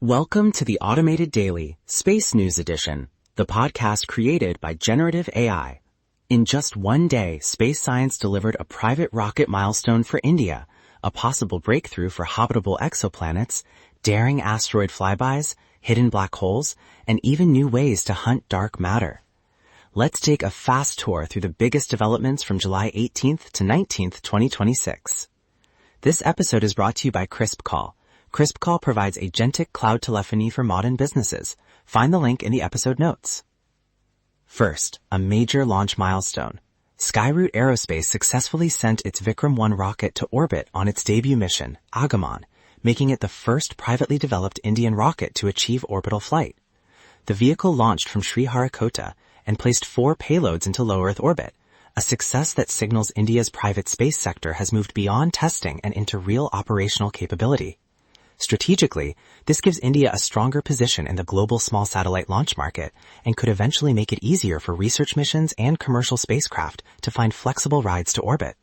Welcome to the Automated Daily Space News Edition, the podcast created by generative AI. In just one day, space science delivered a private rocket milestone for India, a possible breakthrough for habitable exoplanets, daring asteroid flybys, hidden black holes, and even new ways to hunt dark matter. Let's take a fast tour through the biggest developments from July 18th to 19th, 2026. This episode is brought to you by CrispCall. CrispCall provides agentic cloud telephony for modern businesses. Find the link in the episode notes. First, a major launch milestone. Skyroot Aerospace successfully sent its Vikram-1 rocket to orbit on its debut mission, Agaman, making it the first privately developed Indian rocket to achieve orbital flight. The vehicle launched from Sriharikota and placed 4 payloads into low Earth orbit, a success that signals India's private space sector has moved beyond testing and into real operational capability. Strategically, this gives India a stronger position in the global small satellite launch market and could eventually make it easier for research missions and commercial spacecraft to find flexible rides to orbit.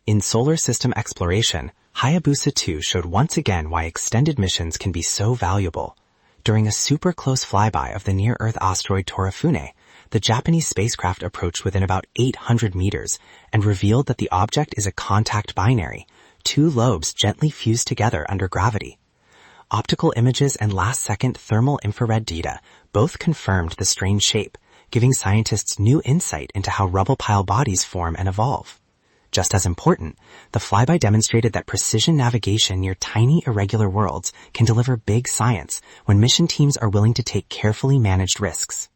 In solar system exploration, Hayabusa2 showed once again why extended missions can be so valuable. During a super close flyby of the near-Earth asteroid Torifune, the Japanese spacecraft approached within about 800 meters and revealed that the object is a contact binary, 2 lobes gently fused together under gravity. Optical images and last-second thermal infrared data both confirmed the strange shape, giving scientists new insight into how rubble-pile bodies form and evolve. Just as important, the flyby demonstrated that precision navigation near tiny irregular worlds can deliver big science when mission teams are willing to take carefully managed risks.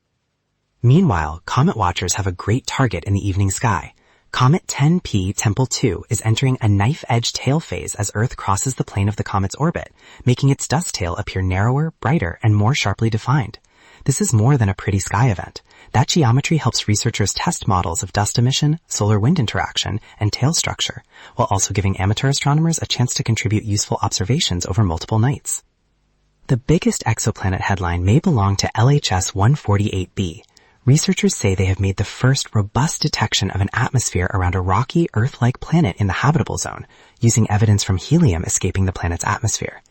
Meanwhile, Comet watchers have a great target in the evening sky. Comet Tempel 2 is entering a knife-edge tail phase as Earth crosses the plane of the comet's orbit, making its dust tail appear narrower, brighter, and more sharply defined. This is more than a pretty sky event. That geometry helps researchers test models of dust emission, solar-wind interaction, and tail structure, while also giving amateur astronomers a chance to contribute useful observations over multiple nights. The biggest exoplanet headline may belong to LHS 148b. Researchers say they have made the first robust detection of an atmosphere around a rocky, Earth-like planet in the habitable zone, using evidence from helium escaping the planet's atmosphere.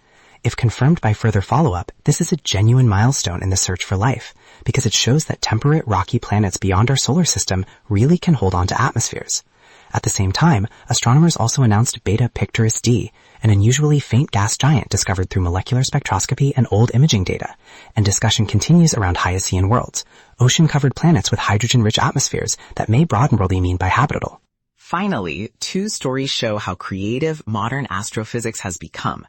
If confirmed by further follow-up, this is a genuine milestone in the search for life, because it shows that temperate, rocky planets beyond our solar system really can hold on to atmospheres. At the same time, astronomers also announced Beta Pictoris d, an unusually faint gas giant discovered through molecular spectroscopy and old imaging data, and discussion continues around Hyacine worlds, ocean-covered planets with hydrogen-rich atmospheres that may broaden what we mean by habitable. Finally, 2 stories show how creative modern astrophysics has become.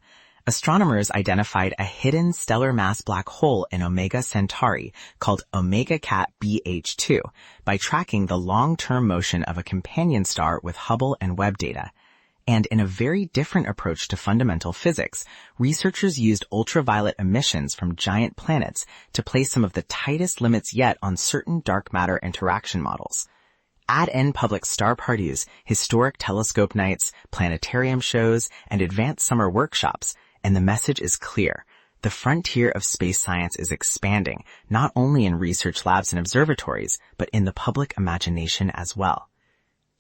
Astronomers identified a hidden stellar mass black hole in Omega Centauri called Omega Cat BH2 by tracking the long-term motion of a companion star with Hubble and Webb data. And in a very different approach to fundamental physics, researchers used ultraviolet emissions from giant planets to place some of the tightest limits yet on certain dark matter interaction models. Add in public star parties, historic telescope nights, planetarium shows, and advanced summer workshops, and the message is clear. The frontier of space science is expanding, not only in research labs and observatories, but in the public imagination as well.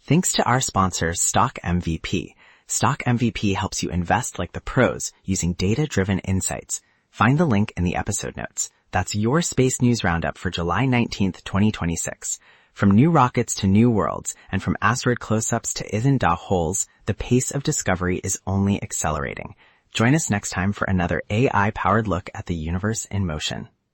Thanks to our sponsor, Stock MVP. Stock MVP helps you invest like the pros using data-driven insights. Find the link in the episode notes. That's your space news roundup for July 19th, 2026. From new rockets to new worlds, and from asteroid close-ups to Ithan holes, the pace of discovery is only accelerating. Join us next time for another AI-powered look at the universe in motion.